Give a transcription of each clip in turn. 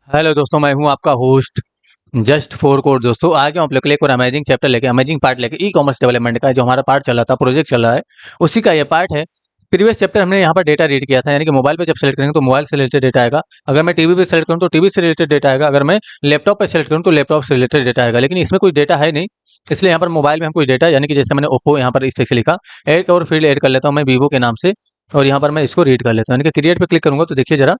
Hello दोस्तों, मैं हूं आपका होस्ट जस्ट फॉर कोड। दोस्तों आ गया हूं आप लोग के लिए एक और अमेजिंग चैप्टर लेके, अमेजिंग पार्ट लेके, ई कॉमर्स डेवलपमेंट का जो हमारा पार्ट चल रहा था, प्रोजेक्ट चल रहा है, उसी का ये पार्ट है। प्रीवियस चैप्टर हमने यहाँ पर डेटा रीड किया था, यानी कि मोबाइल पे जब सेलेक्ट करेंगे तो मोबाइल से रिलेटेड डेटा आएगा, अगर मैं टीवी पे सेलेक्ट करूँ तो टीवी से रिलेटेड डेटा आएगा, अगर मैं लैपटॉप पे सेलेक्ट करूँ तो लैपटॉप से रिलेटेड डेटा आएगा। लेकिन इसमें कोई डेटा है नहीं, इसलिए यहाँ पर मोबाइल में हम कुछ डेटा, यानी कि जैसे मैंने ओप्पो यहाँ पर इस से लिखा, ऐड और फील्ड ऐड कर लेता हूँ मैं वीवो के नाम से, और यहाँ पर मैं इसको रीड कर लेता हूँ। यानी कि क्रिएट पे क्लिक करूंगा तो देखिए जरा,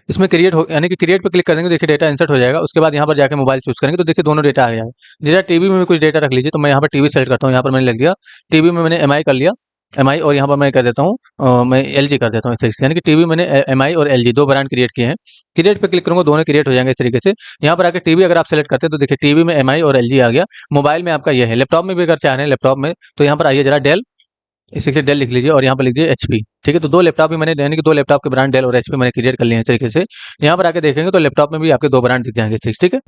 इसमें क्रिएट हो, यानी कि क्रिएट पे क्लिक करेंगे, देखिए डेटा इंसर्ट हो जाएगा। उसके बाद यहाँ पर जाके मोबाइल चूज करेंगे तो देखिए दोनों डेटा आ जाएगा। डेटा टीवी में भी कुछ डेटा रख लीजिए, तो मैं यहाँ पर टीवी सेलेक्ट करता हूँ, यहाँ पर मैंने लिख दिया टीवी में, मैंने एमआई कर लिया, एमआई, और यहाँ पर मैं कर देता हूँ मैं एलजी कर देता हूँ इस तरीके से, यानी कि टीवी मैंने एमआई और एलजी दो ब्रांड क्रिएट किए हैं। क्रिएट पे क्लिक करूंगा, दोनों क्रिएट हो जाएंगे इस तरीके से। यहाँ पर आकर टीवी अगर आप सेलेक्ट करते हैं तो देखिए टीवी में एमआई और एलजी आ गया, मोबाइल में आपका ये है। लैपटॉप में भी अगर चाह रहे हैं लैपटॉप में, तो यहाँ पर आइए जरा डेल, इस से डेल लिख लीजिए और यहाँ पर लिख दीजिए एचपी। ठीक है, तो दो लैपटॉप भी मैंने, यानी कि दो लैपटॉप के ब्रांड डेल और एचपी मैंने क्रिएट कर लिए हैं इस तरीके से। यहाँ पर आके देखेंगे तो लैपटॉप में भी आपके दो ब्रांड दिख जाएंगे। ठीक है,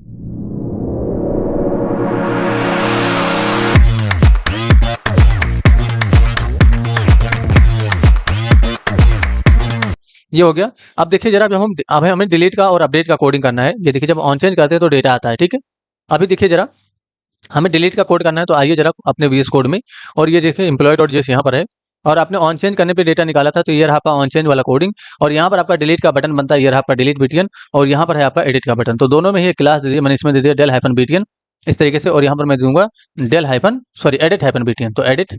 ये हो गया। अब देखिए जरा, जब हम अब हमें डिलीट का और अपडेट का कोडिंग करना है। ये देखिए जब ऑन चेंज करते हैं तो डेटा आता है। ठीक है, अभी देखिए जरा, हमें डिलीट का कोड करना है, तो आइए जरा अपने वीएस कोड में, और ये देखिए एम्प्लॉय डॉट जेएस यहाँ पर है, और आपने ऑन चेंज करने पे डेटा निकाला था, तो ये रहा आपका ऑन चेंज वाला कोडिंग, और यहाँ पर आपका डिलीट का बटन बनता है, ये रहा आपका डिलीट बीटीएन, और यहाँ पर है आपका एडिट का बटन। तो दोनों में ही एक क्लास दे दी मैंने, इसमें दे दिया डेल हाइफन बीटीएन इस तरीके से, और यहाँ पर मैं दूंगा del hyphen sorry edit hyphen BTN, तो एडिट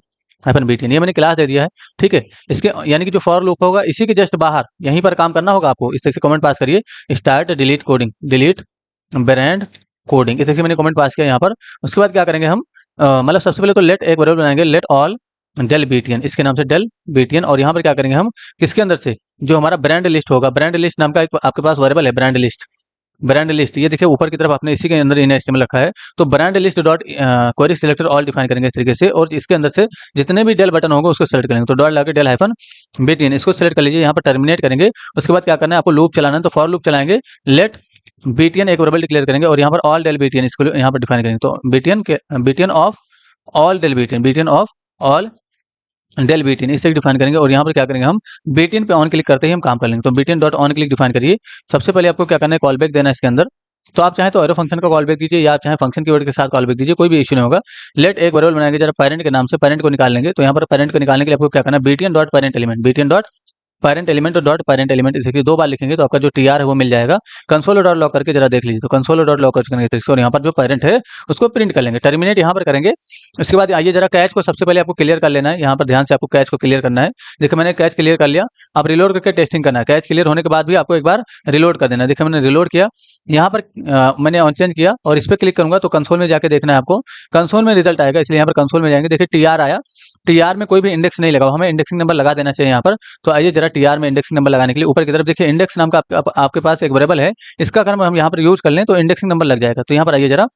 हाइफन बीटीएन ये मैंने क्लास दे दिया है। ठीक है, इसके यानी कि जो फॉर लूप होगा इसी के जस्ट बाहर यहीं पर काम करना होगा आपको। इस तरीके से कमेंट पास करिए, start delete coding, delete brand coding, इस तरीके से मैंने कमेंट पास किया यहाँ पर। उसके बाद क्या करेंगे हम, मतलब सबसे पहले तो लेट एक वेरिएबल बनाएंगे, लेट ऑल डेल बीटीएन, इसके नाम से डेल बीटीएन, और यहाँ पर क्या करेंगे हम, किसके अंदर से, जो हमारा ब्रांड लिस्ट होगा, ब्रांड लिस्ट नाम का एक आपके पास वेरिएबल है, ब्रांड लिस्ट, ब्रांड लिस्ट, ये देखिए ऊपर की तरफ आपने इसी के अंदर इन एचटीएमएल रखा है। तो brand list dot query selector all define करेंगे इस तरीके से, और इसके अंदर से जितने भी डेल बटन होंगे उसको सेलेक्ट करेंगे, तो डॉट लाके डेल हाइफन बीटीएन इसको सेलेक्ट कर लीजिए, यहाँ पर टर्मिनेट करेंगे। उसके बाद क्या करना है, आपको लूप चलाना है, तो फॉर लूप चलाएंगे, लेट बीटीएन एक वेरिएबल डिक्लेयर करेंगे, और यहाँ पर ऑल डेल बीटीएन इसको यहाँ पर डिफाइन करेंगे, तो बीटीएन के BTN of all del BTN, BTN of all del BTN इसे डिफाइन करेंगे, और यहाँ पर क्या करेंगे हम, बीटीएन पे ऑन क्लिक करते ही हम काम कर लेंगे, तो BTN dot on click define करिए। सबसे पहले आपको क्या करना है, कॉल बैक देना है इसके अंदर, तो आप चाहे तो एरो फंक्शन का कॉल बैक दीजिए, या आप चाहे फंक्शन की वर्ड के साथ कॉल बैक दीजिए, कोई भी इश्यू नहीं होगा। लेट एक वेरिएबल बनाएंगे जरा पेरेंट के नाम से, पेरेंट को निकाल लेंगे, तो यहाँ पर पेरेंट को निकालने के लिए आपको क्या करना है, BTN dot parent element, BTN dot parent element और डॉट पेरेंट एलिमेंट, इसे दो बार लिखेंगे तो आपका जो टीआर है वो मिल जाएगा। कंसोल डॉट लॉक करके जरा देख लीजिए, तो कंसोल डॉट लॉक करके, और यहाँ पर जो पेरेंट है उसको प्रिंट कर लेंगे, टर्मिनेट यहाँ पर करेंगे। उसके बाद आइए जरा कैच को सबसे पहले आपको क्लियर कर लेना है, यहाँ पर ध्यान से आपको कैच को क्लियर करना है। देखिए मैंने कैच क्लियर कर लिया, अब रिलोड करके टेस्टिंग करना है। कैच क्लियर होने के बाद भी आपको एक बार रिलोड कर देना है। देखिए मैंने रिलोड किया, यहाँ पर मैंने ऑन चेंज किया और इस पर क्लिक करूंगा तो कंसोल में जाके देखना है आपको, कंसोल में रिजल्ट आएगा, इसलिए यहाँ पर कंसोल में जाएंगे। देखिए टीआर आया, टीआर में कोई भी इंडेक्स नहीं लगा, हमें इंडेक्सिंग नंबर लगा देना चाहिए यहाँ पर। तो आइए जरा टीआर में इंडेक्सिंग नंबर लगाने के लिए ऊपर की तरफ देखिए इंडेक्स नाम का आपके पास एक वेरिएबल है, इसका अगर हम यहाँ पर यूज कर लें तो इंडेक्सिंग नंबर लग जाएगा। तो यहाँ पर आइए जरा,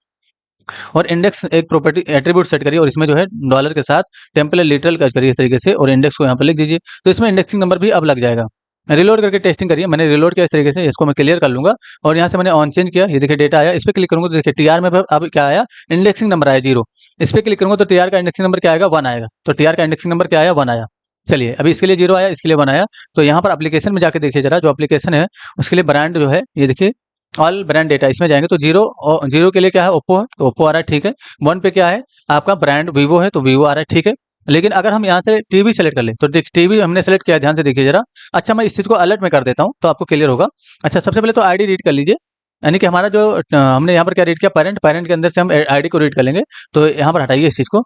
और इंडेक्स एक प्रॉपर्टी एट्रीब्यूट सेट करिए, और इसमें जो है डॉलर के साथ टेम्पलेट लिटरल करिए इस तरीके से, और इंडेक्स को यहाँ पर लिख दीजिए, तो इसमें इंडेक्सिंग नंबर भी अब लग जाएगा। रिलोड करके टेस्टिंग करिए, मैंने रिलोड किया इस तरीके से, इसको मैं क्लियर कर लूंगा, और यहाँ से मैंने ऑन चेंज किया, ये देखिए डेटा आया, इस पर क्लिक करूंगा तो देखिए टीआर में अब क्या आया, इंडेक्सिंग नंबर आया 0। इस पर क्लिक करूंगा तो टीआर का इंडेक्सिंग नंबर क्या आएगा, 1 आएगा, तो टीआर का इंडेक्सिंग नंबर क्या आया, 1 आया। चलिए अभी इसके लिए 0 आया, इसके लिए 1 आया। तो यहाँ पर एप्लीकेशन में जाके देखिए जरा, जो एप्लीकेशन है उसके लिए ब्रांड जो है, ये देखिए ऑल ब्रांड डेटा, इसमें जाएंगे तो 0 के लिए क्या है, ओप्पो है, तो ओप्पो आ रहा है। ठीक है, 1 पे क्या है आपका ब्रांड वीवो है, तो वीवो आ रहा है। ठीक है, लेकिन अगर हम यहाँ से टीवी सेलेक्ट कर लें तो देख टीवी हमने सेलेक्ट किया, ध्यान से देखिए जरा। अच्छा मैं इस चीज को अलर्ट में कर देता हूँ तो आपको क्लियर होगा। अच्छा सबसे पहले तो आईडी रीड कर लीजिए, यानी कि हमारा जो हमने यहाँ पर क्या रीड किया, पेरेंट, पेरेंट के अंदर से हम आईडी को रीड कर लेंगे, तो यहाँ पर हटाइए इस चीज को,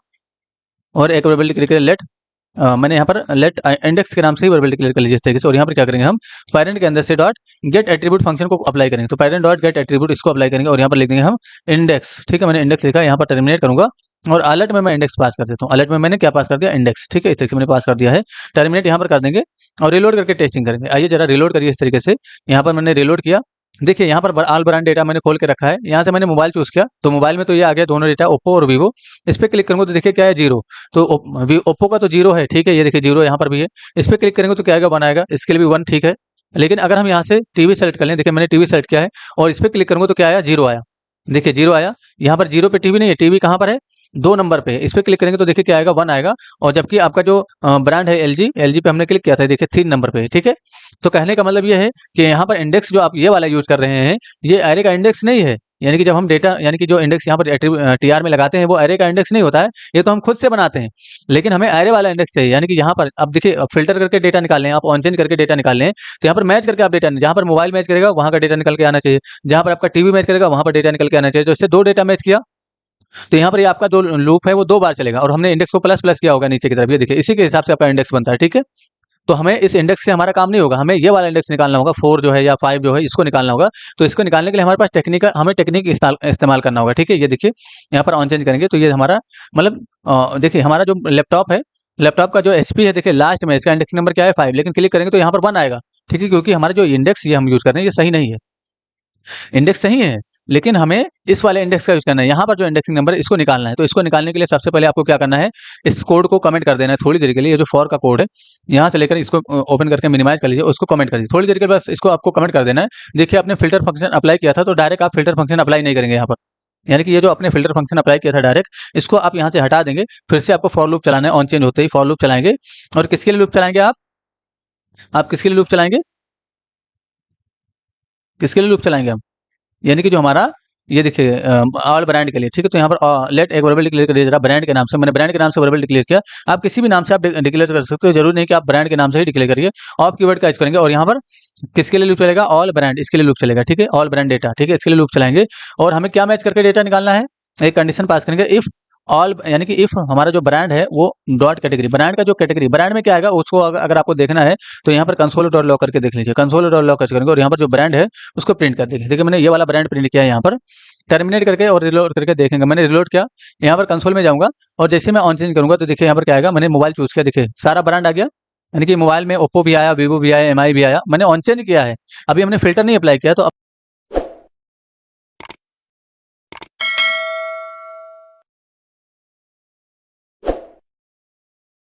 और एक वेरिएबल क्लिक करिए लेट, मैंने यहाँ पर लेट इंडेक्स के नाम से ही वेरिएबल डिक्लेयर कर लीजिए इस तरीके से, और यहाँ पर क्या करेंगे हम, पेरेंट के अंदर से डॉट गेट एट्रीब्यूट फंक्शन को अप्लाई करेंगे, तो पेरेंट डॉट गेट एट्रीब्यूट इसको अप्लाई करेंगे, और यहाँ पर लिख देंगे हम इंडेक्स। ठीक है, मैंने इंडेक्स लिखा, यहाँ पर टर्मिनेट करूंगा, और अलर्ट में मैं इंडेक्स पास कर देता हूँ। अलर्ट में मैंने क्या पास कर दिया, इंडेक्स। ठीक है, इस तरीके से मैंने पास कर दिया है, टर्मिनेट यहाँ पर कर देंगे, और रिलोड करके टेस्टिंग करेंगे। आइए जरा रिलोड करिए इस तरीके से, यहाँ पर मैंने रिलोड किया, देखिए यहाँ पर ऑल ब्रांड डेटा मैंने खोल के रखा है, यहाँ से मैंने मोबाइल चूज किया, तो मोबाइल में तो ये आ गया दोनों डेटा, ओप्पो और वीवो। इस पर क्लिक करूंगा तो देखिए क्या है, 0, तो ओप्पो का तो 0 है। ठीक है, ये देखिए 0 यहाँ पर भी है, इस पर क्लिक करेंगे तो क्या आएगा, 1 आएगा, इसके लिए भी 1। ठीक है, लेकिन अगर हम यहाँ से टीवी सेलेक्ट कर लें, देखिए मैंने टीवी सेलेक्ट किया है, और इस पर क्लिक करूंगा तो क्या आया, 0 आया, देखिए 0 आया। यहाँ पर 0 पे टीवी नहीं है, टीवी कहाँ पर है, 2 नंबर पे इस पे क्लिक करेंगे तो देखिए क्या आएगा, 1 आएगा। और जबकि आपका जो ब्रांड है एलजी, एलजी पे हमने क्लिक किया था, देखिए 3 नंबर पे, ठीक है। तो कहने का मतलब ये है कि यहाँ पर इंडेक्स जो आप ये वाला यूज कर रहे हैं, ये एरे का इंडेक्स नहीं है। यानी कि जब हम डेटा, यानी कि जो इंडेक्स यहाँ पर टीआर में लगाते हैं, वो एरे का इंडेक्स नहीं होता है, ये तो हम खुद से बनाते हैं। लेकिन हमें एरे वाला इंडेक्स चाहिए। यानी कि यहाँ पर अब देखिए, फिल्टर करके डेटा निकाल लें आप, ऑन चेंज करके डेटा निकाल लें, तो यहाँ पर मैच करके आप डेटा, जहाँ पर मोबाइल मैच करेगा वहाँ का डेटा निकल के आना चाहिए, जहाँ पर आपका टीवी मैच करेगा वहाँ पर डेटा निकल के आना चाहिए। तो इससे 2 डेटा मैच किया, तो यहाँ पर ये आपका जो लूप है वो 2 बार चलेगा, और हमने इंडेक्स को प्लस प्लस किया होगा नीचे की तरफ, ये देखिए इसी के हिसाब से आपका इंडेक्स बनता है, ठीक है। तो हमें इस इंडेक्स से हमारा काम नहीं होगा, हमें ये वाला इंडेक्स निकालना होगा, 4 जो है या 5 जो है, इसको निकालना होगा। तो इसको निकालने के लिए हमारे पास हमें टेक्निक इस्तेमाल करना होगा, ठीक है। ये देखिए यहाँ पर ऑन चेंज करेंगे तो ये हमारा मतलब देखिए हमारा जो लैपटॉप है, लैपटॉप का जो एचपी है, देखिए लास्ट में इसका इंडेक्स नंबर क्या है, 5, लेकिन क्लिक करेंगे तो यहाँ पर 1 आएगा, ठीक है। क्योंकि हमारा जो इंडेक्स ये हम यूज कर रहे हैं ये सही नहीं है, इंडेक्स सही है, लेकिन हमें इस वाले इंडेक्स का यूज करना है। यहाँ पर जो इंडेक्सिंग नंबर है इसको निकालना है। तो इसको निकालने के लिए सबसे पहले आपको क्या करना है, इस कोड को कमेंट कर देना है थोड़ी देर के लिए। ये जो फॉर का कोड है, यहाँ से लेकर इसको ओपन करके मिनिमाइज कर लीजिए, उसको कमेंट कर दीजिए थोड़ी देर के लिए, बस इसको आपको कमेंट कर देना है। देखिए आपने फिल्टर फंक्शन अप्लाई किया था, तो डायरेक्ट आप फिल्टर फंक्शन अप्लाई नहीं करेंगे यहाँ पर। यानी कि ये जो आपने फिल्टर फंक्शन अप्लाई किया था डायरेक्ट, इसको आप यहाँ से हटा देंगे। फिर से आपको फॉर लूप चलाना है, ऑन चेंज होते ही फॉर लूप चलाएंगे। और किसके लिए लूप चलाएंगे आप किसके लिए लूप चलाएंगे, किसके लिए लूप चलाएंगे हम, यानी कि जो हमारा ये देखिए ऑल ब्रांड के लिए, ठीक है। तो यहाँ पर लेट एक वेरिएबल डिक्लेयर करिए जरा ब्रांड के नाम से, मैंने ब्रांड के नाम से वेरिएबल डिक्लेयर किया। आप किसी भी नाम से आप डिक्लेयर कर सकते हो, जरूरी नहीं कि आप ब्रांड के नाम से ही डिक्लेयर करिए। ऑफ कीवर्ड का यूज करेंगे, और यहाँ पर किसके लिए लूप चलेगा, ऑल ब्रांड, इसके लिए लूप चलेगा, ठीक है। ऑल ब्रांड डेटा, ठीक है, इसके लिए लूप चलाएंगे। और हमें क्या मैच करके डेटा निकालना है, एक कंडीशन पास करेंगे, इफ ऑल, यानी कि इफ हमारा जो ब्रांड है वो डॉट कैटेगरी, ब्रांड का जो कैटेगरी, ब्रांड में क्या आएगा उसको अगर आपको देखना है तो यहाँ पर कंसोल डॉट लॉग करके देख लीजिए, कंसोल डॉट लॉग करेंगे और यहाँ पर जो ब्रांड है उसको प्रिंट कर देंगे। देखिए मैंने ये वाला ब्रांड प्रिंट किया है यहाँ पर, टर्मिनेट करके और रिलोड करके देखेंगे। मैंने रिलोड किया, यहाँ पर कंसोल में जाऊंगा और जैसे मैं ऑन चेंज करूंगा तो देखिए यहाँ पर क्या आएगा, मैंने मोबाइल चूज किया, देखिए सारा ब्रांड आ गया। यानी कि मोबाइल में ओप्पो भी आया, वीवो भी आया, एमआई भी आया, मैंने ऑन चेंज किया है। अभी हमने फिल्टर नहीं अप्लाई किया, तो अब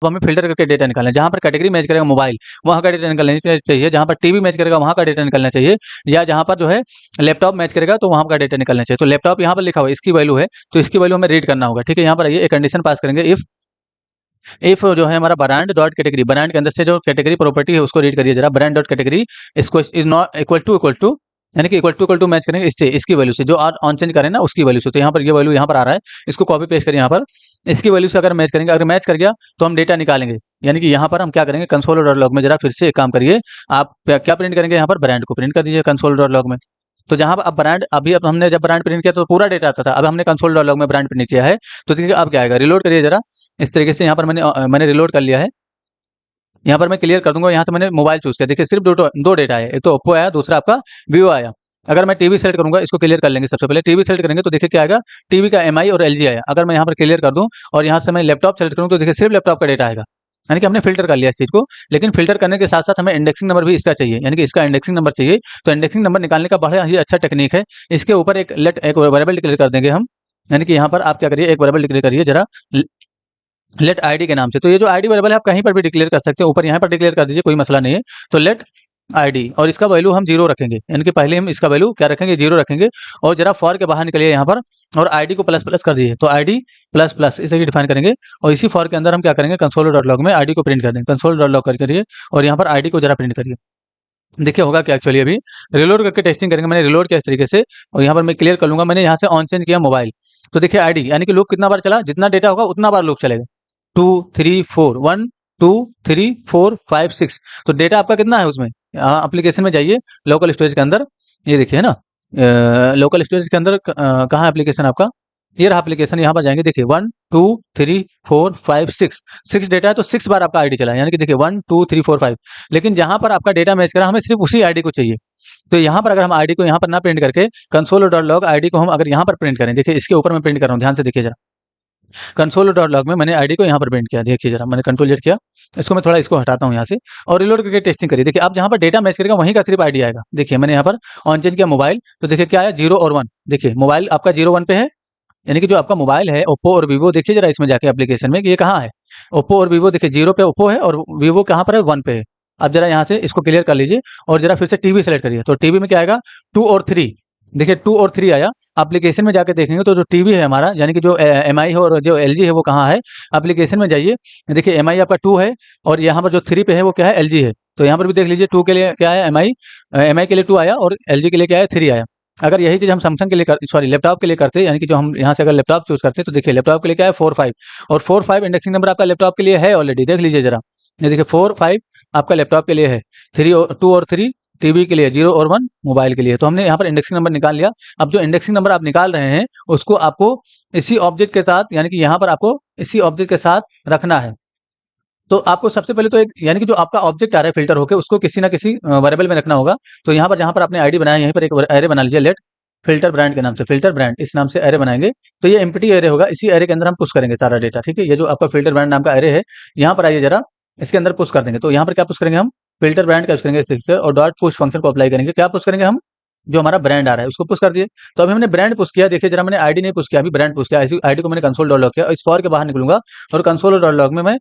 हमें फिल्टर करके डेटा निकालना है। जहाँ पर कैटेगरी मैच करेगा मोबाइल, वहाँ का डेटा निकलना चाहिए। जहाँ पर टीवी मैच करेगा वहाँ का डेटा निकलना चाहिए, या जहाँ पर जो है लैपटॉप मैच करेगा तो वहाँ का डेटा निकलना चाहिए। तो लैपटॉप यहाँ पर लिखा हुआ है, इसकी वैल्यू है, तो इसकी वैल्यू हमें रीड करना होगा, ठीक है। यहाँ पर आइए एक कंडीशन पास करेंगे, इफ जो है हमारा ब्रांड डॉट कैटेगरी, ब्रांड के अंदर से जो कैटेगरी प्रॉपर्टी है उसको रीड करिए जरा, ब्रांड डॉट कैटेगरी इसको इज नॉट इक्वल टू, यानी कि इक्वल टू मैच करेंगे इससे, इसकी वैल्यू से, जो ऑन चेंज करें ना उसकी वैल्यू से। तो यहाँ पर ये वैल्यू यहाँ पर आ रहा है, इसको कॉपी पेस्ट करें यहाँ पर, इसकी वैल्यू से अगर मैच करेंगे, अगर मैच कर गया तो हम डेटा निकालेंगे। यानी कि यहाँ पर हम क्या करेंगे, कंसोल डॉट लॉग में जरा फिर से एक काम करिए, आप क्या प्रिंट करेंगे, यहाँ पर ब्रांड को प्रिंट कर दीजिए कंसोल डॉट लॉग में। तो जहाँ पर अब ब्रांड, अभी अब हमने जब ब्रांड प्रिंट किया तो पूरा डेटा आता था, अब हमने कंसोल डॉट लॉग में ब्रांड प्रिंट किया है। तो देखिए अब क्या आएगा, रिलोड करिए जरा इस तरीके से। यहाँ पर मैंने रिलोड कर लिया है, यहाँ पर मैं क्लियर कर दूंगा। यहाँ से मैंने मोबाइल चूज किया, देखिए सिर्फ दो डेटा है, एक तो ओप्पो आया, दूसरा आपका वीवो आया। अगर मैं टीवी सेलेक्ट करूंगा, इसको क्लियर कर लेंगे सबसे पहले, टीवी सेलेक्ट करेंगे तो देखिए क्या आएगा, टीवी का एमआई और एलजी आया। अगर मैं यहाँ पर क्लियर कर दूं और यहाँ से मैं लैपटॉप सेलेक्ट करूँ तो देखिए सिर्फ लैपटॉप का डेटा आएगा। यानी कि हमने फिल्टर कर लिया इस चीज को, लेकिन फिल्टर करने के साथ साथ हमें इंडेक्सिंग नंबर भी इसका चाहिए, यानी कि इसका इंडेक्सिंग नंबर चाहिए। तो इंडेक्सिंग नंबर निकालने का बड़ा ही अच्छा टेक्निक है। इसके ऊपर एक वेरिएबल डिक्लेयर कर देंगे हम। यानी कि यहाँ पर आप क्या करिए, एक वेरिएबल डिक्लेयर करिए जरा लेट आईडी के नाम से। तो ये जो आईडी वेरिएबल है आप कहीं पर भी डिक्लेयर कर सकते हो, ऊपर यहाँ पर डिक्लेयर कर दीजिए, कोई मसला नहीं है। तो लेट आईडी, और इसका वैल्यू हम 0 रखेंगे, यानी कि पहले हम इसका वैल्यू क्या रखेंगे, 0 रखेंगे। और जरा फॉर के बाहर निकलिए यहाँ पर, और आईडी को प्लस प्लस कर दीजिए, तो आईडी प्लस प्लस इसे डिफाइन करेंगे। और इसी फॉर के अंदर हम क्या करेंगे, कंसोल डॉट लॉग में आईडी को प्रिंट कर देंगे, कंसोल डॉट लॉग करिए और यहाँ पर आईडी को जरा प्रिंट करिए। देखिए होगा क्या, एक्चुअली अभी रिलोड करके टेस्टिंग करेंगे। मैंने रिलोड किया इस तरीके से, और यहाँ पर मैं क्लियर कर लूंगा। मैंने यहाँ से ऑन चेंज किया मोबाइल, तो देखिए आईडी, यानी कि लूप कितना बार चला, जितना डेटा होगा उतना बार लूप चलेगा। 2 3 4 1 2 3 4 5 6। तो डेटा आपका कितना है उसमें, एप्लीकेशन में जाइए, लोकल स्टोरेज के अंदर, ये देखिए ना, लोकल स्टोरेज के अंदर कहाँ है एप्लीकेशन आपका, ये रहा एप्लीकेशन। यहाँ पर जाएंगे, देखिए 1 2 3 4 5 6 डेटा है, तो 6 बार आपका आईडी चला है। यानी कि देखिए 1 2 3 4 5। लेकिन जहां पर आपका डेटा मैच करा, हमें सिर्फ उसी आईडी को चाहिए। तो यहाँ पर अगर हम आईडी को यहाँ पर ना प्रिंट करके कंसोल डॉट लॉग आईडी को हम अगर यहाँ पर प्रिंट करें, देखिए इसके ऊपर मैं प्रिंट कर रहा हूँ, ध्यान से देखिए जरा, कंसोल डॉट लॉग में मैंने आईडी को यहाँ पर प्रिंट किया, देखिए जरा, मैंने कंट्रोल जेड किया, इसको मैं थोड़ा इसको हटाता हूँ यहाँ से, और रिलोड करके टेस्टिंग करिए। देखिए अब जहाँ पर डेटा मैच करेगा वहीं का सिर्फ आईडी आएगा। देखिए मैंने यहाँ पर ऑन चेंज किया मोबाइल, तो देखिए क्या आया, 0 और 1। देखिए मोबाइल आपका 0 1 पे है, यानी कि जो आपका मोबाइल है ओप्पो और वीवो, देखिए जरा इसमें जाके एप्लीकेशन में कि ये कहाँ है, ओप्पो और वीवो, देखिए 0 पे ओप्पो है और वीवो कहाँ पर है, 1 पे है। अब जरा यहाँ से इसको क्लियर कर लीजिए और जरा फिर से टीवी सेलेक्ट करिए, तो टीवी में क्या आएगा, 2 और 3। देखिए 2 और 3 आया। एप्लीकेशन में जाके देखेंगे तो जो टीवी है हमारा, यानी कि जो एमआई है और जो एलजी है वो कहाँ है, एप्लीकेशन में जाइए। देखिए एमआई आपका 2 है और यहाँ पर जो 3 पे है वो क्या है, एलजी है। तो यहाँ पर भी देख लीजिए 2 के लिए क्या है एमआई, एमआई के लिए 2 आया और एलजी के लिए क्या है 3 आया। अगर यही चीज़ हम सैमसंग के लिए सॉरी लैपटॉप के लिए करते, यानी कि जो हम यहाँ से अगर लैपटॉप चूज करते तो देखिए लैपटॉप के लिए क्या है 4-5, और 4-5 इंडेक्सिंग नंबर आपका लैपटॉप के लिए है ऑलरेडी, देख लीजिए जरा। ये देखिए 4-5 आपका लैपटॉप के लिए है, 2 और 3 टीवी के लिए, 0 और 1 मोबाइल के लिए। तो हमने यहाँ पर इंडेक्सिंग नंबर निकाल लिया। अब जो इंडेक्सिंग नंबर आप निकाल रहे हैं उसको आपको इसी ऑब्जेक्ट के साथ, यानी कि यहाँ पर आपको इसी ऑब्जेक्ट के साथ रखना है। तो आपको सबसे पहले तो एक, यानी कि जो आपका ऑब्जेक्ट आ रहा है फिल्टर होकर, उसको किसी ना किसी वेरिएबल में रखना होगा। तो यहाँ पर जहाँ पर आपने आईडी बनाया, यहीं पर एक एरे बना लीजिए, लेट फिल्टर ब्रांड के नाम से, फिल्टर ब्रांड इस नाम से एरे बनाएंगे। तो ये एम्प्टी एरे होगा, इसी एरे के अंदर हम पुश करेंगे सारा डेटा, ठीक है। ये जो आपका फिल्टर ब्रांड नाम का एरे है, यहाँ पर आइए जरा, इसके अंदर पुश कर देंगे। तो यहाँ पर क्या पुश करेंगे हम, फिल्टर ब्रांड का यूज करेंगे सिक्स से, और डॉट पुश फंक्शन को अप्लाई करेंगे। क्या पुश करेंगे हम, जो हमारा ब्रांड आ रहा है उसको पुश कर दिए। तो अभी हमने ब्रांड पुश किया, देखिए जरा मैंने आईडी नहीं पुश किया, अभी ब्रांड पुश किया। इसी आईडी को मैंने कंसोल डॉट लॉग किया, इस फॉर के बाहर निकलूंगा और कंसोल डॉट लॉग में मैं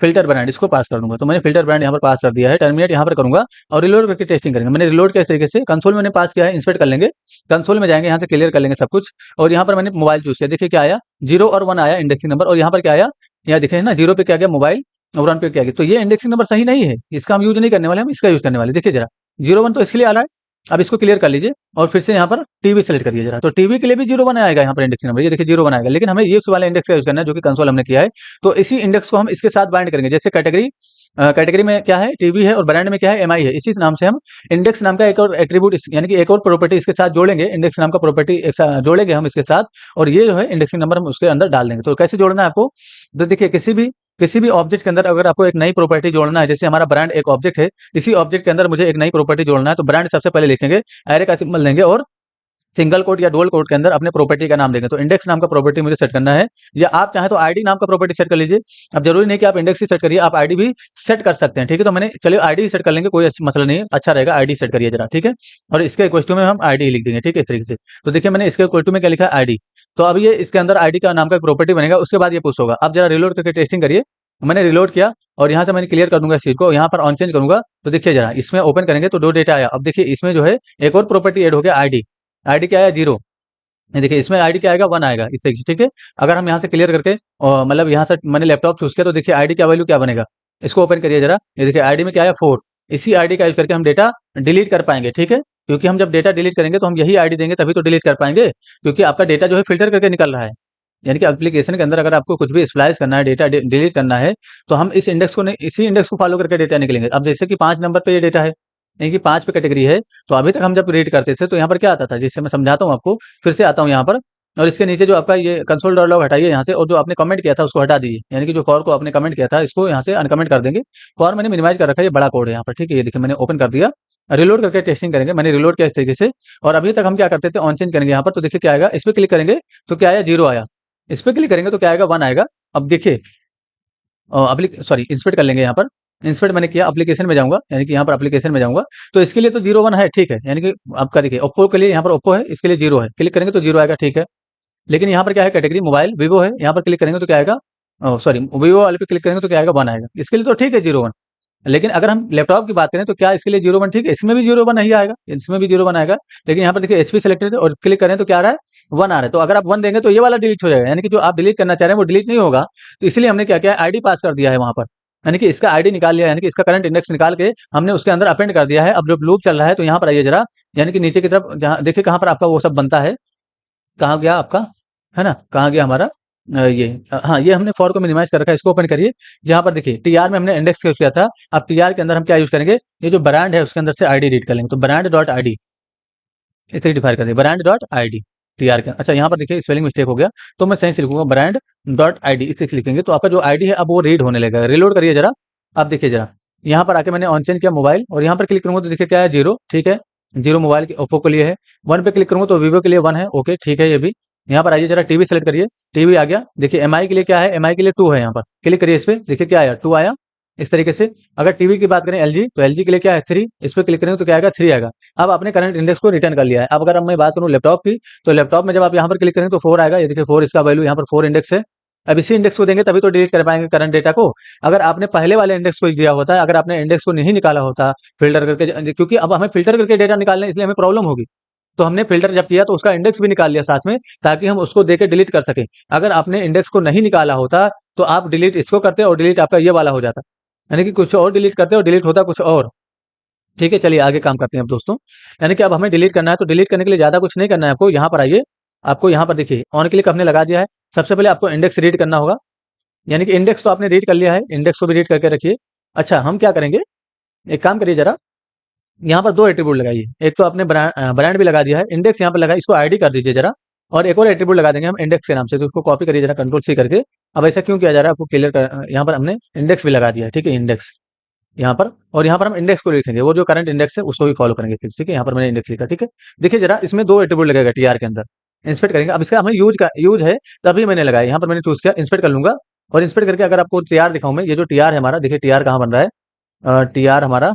फिल्टर ब्रांड इसको पास कर दूंगा। तो मैंने फिल्टर ब्रांड यहाँ पर पास कर दिया है, टर्मिनेट यहाँ पर करूंगा और रिलोड करके टेस्टिंग करेंगे। मैंने रिलोड किया इस तरीके से, कंसोल मैंने पास किया है, इंस्पेक्ट कर लेंगे, कंसोल में जाएंगे, यहाँ से क्लियर कर लेंगे सब कुछ। और यहाँ पर मैंने मोबाइल चूज किया, देखिए क्या आया, 0 और 1 आया इंडेक्सिंग नंबर, और यहाँ पर क्या आया, यहाँ दिखे ना 0 पे क्या गया मोबाइल और 1 पे क्या गया। तो ये इंडेक्सिंग नंबर सही नहीं है, इसका हम यूज नहीं करने वाले, हम इसका यूज करने वाले। देखिए जरा 0-1 तो इसके लिए आ रहा है। अब इसको क्लियर कर लीजिए और फिर से यहाँ पर टीवी सेलेक्ट करिए जरा। तो टीवी के लिए भी 0-1 आएगा यहाँ पर इंडेक्सिंग नंबर, ये देखिए 0-1 आएगा, लेकिन हमें ये उस वाले इंडेक्स का यूज करना है जो कि कंसोल हमने किया है। तो इसी इंडेक्स को हम इसके साथ बाइंड करेंगे, जैसे कैटेगरी, कैटेगरी में क्या है टीवी है और ब्रांड में क्या है एमआई है, इसी नाम से हम इंडेक्स नाम का एक और एट्रीब्यूट, यानी कि एक और प्रॉपर्टी इसके साथ जोड़ेंगे, इंडेक्स नाम का प्रॉपर्टी जोड़ेंगे हम इसके साथ, और ये जो है इंडेक्सिंग नंबर हम उसके अंदर डाल देंगे। तो कैसे जोड़ना है आपको, तो देखिए किसी भी ऑब्जेक्ट के अंदर अगर आपको एक नई प्रॉपर्टी जोड़ना है, जैसे हमारा ब्रांड एक ऑब्जेक्ट है, इसी ऑब्जेक्ट के अंदर मुझे एक नई प्रॉपर्टी जोड़ना है, तो ब्रांड सबसे पहले लिखेंगे, एरे का सिंबल लेंगे और सिंगल कोट या डुअल कोट के अंदर अपने प्रॉपर्टी का नाम देंगे। तो इंडेक्स नाम का प्रॉपर्टी मुझे सेट करना है, या आप चाहे तो आईडी नाम का प्रॉपर्टी सेट कर लीजिए। अब जरूरी नहीं कि आप इंडेक्स ही सेट करिए, आप आईडी भी सेट कर सकते हैं, ठीक है। तो मैंने चलिए आईडी ही सेट कर लेंगे, कोई मसला नहीं है, अच्छा रहेगा, आईडी सेट करिए जरा, ठीक है। और इसके इक्वल टू में हम आईडी लिख देंगे, ठीक है, इस तरीके से। तो देखिए मैंने इसके इक्वल टू में क्या लिखा है, आईडी। तो अब ये इसके अंदर आईडी का नाम का प्रॉपर्टी बनेगा, उसके बाद ये पुश होगा। अब जरा रिलोड करके टेस्टिंग करिए। मैंने रिलोड किया और यहाँ से मैंने क्लियर कर दूंगा इस चीज को, यहाँ पर ऑन चेंज करूंगा। तो देखिए जरा इसमें ओपन करेंगे तो 2 डेटा आया। अब देखिए इसमें जो है एक और प्रॉपर्टी ऐड हो गया, आईडी। आईडी क्या आया, 0। ये देखिए इसमें आईडी क्या आएगा, 1 आएगा, इस तरीके से, ठीक है। अगर हम यहाँ से क्लियर करके मतलब यहाँ से मैंने लैपटॉप चूज किया, तो देखिए आईडी का वैल्यू क्या बनेगा, इसको ओपन करिए जरा। ये देखिए आईडी में क्या आया, 4। इसी आईडी का यूज करके हम डेटा डिलीट कर पाएंगे, ठीक है। क्योंकि हम जब डेटा डिलीट करेंगे तो हम यही आईडी देंगे, तभी तो डिलीट कर पाएंगे, क्योंकि आपका डेटा जो है फिल्टर करके निकल रहा है। यानी कि एप्लीकेशन के अंदर अगर आपको कुछ भी स्प्लाइस करना है, डेटा डिलीट करना है, तो हम इस इंडेक्स को नहीं, इसी इंडेक्स को फॉलो करके डेटा निकलेंगे। अब जैसे कि 5 नंबर पे ये डेटा है, यानी कि 5 पे कैटेगरी है, तो अभी तक हम जब रीड करते थे तो यहाँ पर क्या आता था, जिससे मैं समझाता हूँ आपको, फिर से आता हूँ यहाँ पर। और इसके नीचे जो आपका ये कंसोल डॉट लॉग हटाइए यहाँ से, और जो आपने कमेंट किया था उसको हटा दीजिए, यानी कि जो फॉर को आपने कमेंट किया था इसको यहाँ से अनकमेंट कर देंगे। फॉर मैंने मिनिमाइज कर रखा है, ये बड़ा कोड है यहाँ पर, ठीक है। ये देखिए मैंने ओपन कर दिया, रिलोड करके टेस्टिंग करेंगे। मैंने रिलोड किया इस तरीके से, और अभी तक हम क्या करते थे, ऑन चेंज करेंगे यहाँ पर। तो देखिए क्या आएगा, इस पर क्लिक करेंगे तो क्या आया, 0 आया। इस पर क्लिक करेंगे तो क्या आएगा, 1 आएगा। अब देखिए सॉरी इंस्पेक्ट कर लेंगे यहाँ पर। इंस्पेक्ट मैंने किया, एप्लीकेशन में जाऊंगा, यानी कि यहाँ पर एप्लीकेशन में जाऊंगा। तो इसके लिए तो 0-1 है, ठीक है। यानी कि आपका देखिए ओप्पो के लिए यहाँ पर ओप्पो है, इसके लिए 0 है, क्लिक करेंगे तो 0 आएगा, ठीक है। लेकिन यहाँ पर क्या है, कैटेगरी मोबाइल वीवो है, यहाँ पर क्लिक करेंगे तो क्या आएगा, सॉरी वीवो वाले पे क्लिक करेंगे तो क्या आएगा, 1 आएगा। इसके लिए तो ठीक है 0-1। लेकिन अगर हम लैपटॉप की बात करें तो क्या इसके लिए 0-1 ठीक है, इसमें भी 0-1 नहीं आएगा, इसमें भी 0-1 आएगा। लेकिन यहाँ पर देखिए एचपी सेलेक्टेड और क्लिक करें तो क्या आ रहा है, 1 आ रहा है। तो अगर आप 1 देंगे तो ये वाला डिलीट हो जाएगा, यानी कि जो आप डिलीट करना चाह रहे हैं वो डिलीट नहीं होगा। तो इसलिए हमने क्या किया, आईडी पास कर दिया है वहां पर, यानी कि इसका आईडी निकाल लिया, यानी कि इसका करंट इंडेक्स निकाल के हमने उसके अंदर अपेंड कर दिया है। अब जब लूप चल रहा है तो यहाँ पर आइए जरा, यानी कि नीचे की तरफ जहाँ देखिए कहाँ पर आपका वो सब बनता है, कहाँ गया आपका, है ना, कहाँ गया हमारा ये हाँ, ये हमने फॉर को मिनिमाइज कर रखा है, इसको ओपन करिए। यहाँ पर देखिए टीआर में हमने इंडेक्स यूज किया था, अब टीआर के अंदर हम क्या यूज करेंगे, ये जो ब्रांड है उसके अंदर से आईडी रीड कर लेंगे। तो ब्रांड डॉट आईडी इसे डिफाइन कर दिया, ब्रांड डॉट आईडी टीआर के। अच्छा यहाँ पर देखिए स्पेलिंग मिस्टेक हो गया, तो मैं सही से लिखूंगा, ब्रांड डॉट आईडी इसे लिखेंगे तो आपका जो आईडी है अब वो रीड होने लगेगा। रिलोड करिए जरा, आप देखिए जरा, यहाँ पर आके मैंने ऑन चेंज किया मोबाइल, और यहाँ पर क्लिक करूंगा तो देखिए क्या है, 0, ठीक है। 0 मोबाइल के ओप्पो के लिए है। 1 पे क्लिक करूंगा तो वीवो के लिए 1 है, ओके ठीक है। ये भी यहाँ पर आइए जरा, टीवी सेलेक्ट करिए, टीवी आ गया। देखिए एमआई के लिए क्या है, एमआई के लिए 2 है, यहाँ पर क्लिक करिए इस पे, देखिए क्या आया, 2 आया। इस तरीके से अगर टीवी की बात करें एलजी, तो एलजी के लिए क्या है, 3, इस पे क्लिक करेंगे तो क्या आएगा, 3 आएगा। अब आपने करंट इंडेक्स को रिटर्न कर लिया है। अब अगर मैं बात करूं लैपटॉप की, तो लैपटॉप में जब आप यहाँ पर क्लिक करेंगे तो 4 आएगा, ये देखिए 4 इसका वैल्यू, यहाँ पर 4 इंडेक्स है। अब इसी इंडेक्स को देंगे तभी तो डिलीट कर पाएंगे करंट डेटा को। अगर आपने पहले वाले इंडेक्स को दिया होता, अगर आपने इंडेक्स को नहीं निकाला होता फिल्टर करके, क्योंकि अब हमें फिल्टर करके डेटा निकालने, इसलिए हमें प्रॉब्लम होगी। तो हमने फ़िल्टर जब किया तो उसका इंडेक्स भी निकाल लिया साथ में, ताकि हम उसको देके डिलीट कर सकें। अगर आपने इंडेक्स को नहीं निकाला होता, तो आप डिलीट इसको करते और डिलीट आपका ये वाला हो जाता। यानी कि कुछ और डिलीट करते और डिलीट होता कुछ और। ठीक है, चलिए आगे काम करते हैं अब दोस्तों। यानी कि अब हमें डिलीट करना है, तो डिलीट करने के लिए ज़्यादा कुछ नहीं करना है आपको। यहाँ पर आइए, आपको यहाँ पर देखिए ऑन क्लिक हमने लगा दिया है। सबसे पहले आपको इंडेक्स रीड करना होगा, यानी कि इंडेक्स तो आपने रीड कर लिया है, इंडेक्स को भी रीड करके रखिए। अच्छा, हम क्या करेंगे, एक काम करिए ज़रा, यहाँ पर 2 एट्रीब्यूट लगाइए। एक तो आपने ब्रांड भी लगा दिया है, इंडेक्स यहाँ पर लगा, इसको आईडी कर दीजिए ज़रा, और एक और एट्रीब्यूट लगा देंगे हम इंडेक्स के नाम से, तो उसको कॉपी करिए ज़रा कंट्रोल सी करके। अब ऐसा क्यों किया जा रहा है आपको क्लियर कर, यहाँ पर हमने इंडेक्स भी लगा दिया है, ठीक है, इंडेक्स यहाँ पर, और यहाँ पर हम इंडेक्स को लिखेंगे, वो जो करंट इंडेक्स है उसको भी फॉलो करेंगे फिर, ठीक है। यहाँ पर मैंने इंडेक्स लिखा, ठीक है। देखिए जरा, इसमें 2 एट्रीब्यूट लगेगा टीआर के अंदर। इंस्पेक्ट करेंगे, अब इसका हमें यूज है, तभी मैंने लगाया। यहाँ पर मैंने चूज किया, इंस्पेक्ट कर लूंगा, और इंस्पेक्ट करके अगर आपको टीआर दिखाऊं मैं, ये जो टीआर है हमारा, देखिए टीआर कहाँ बन रहा है, टीआर हमारा,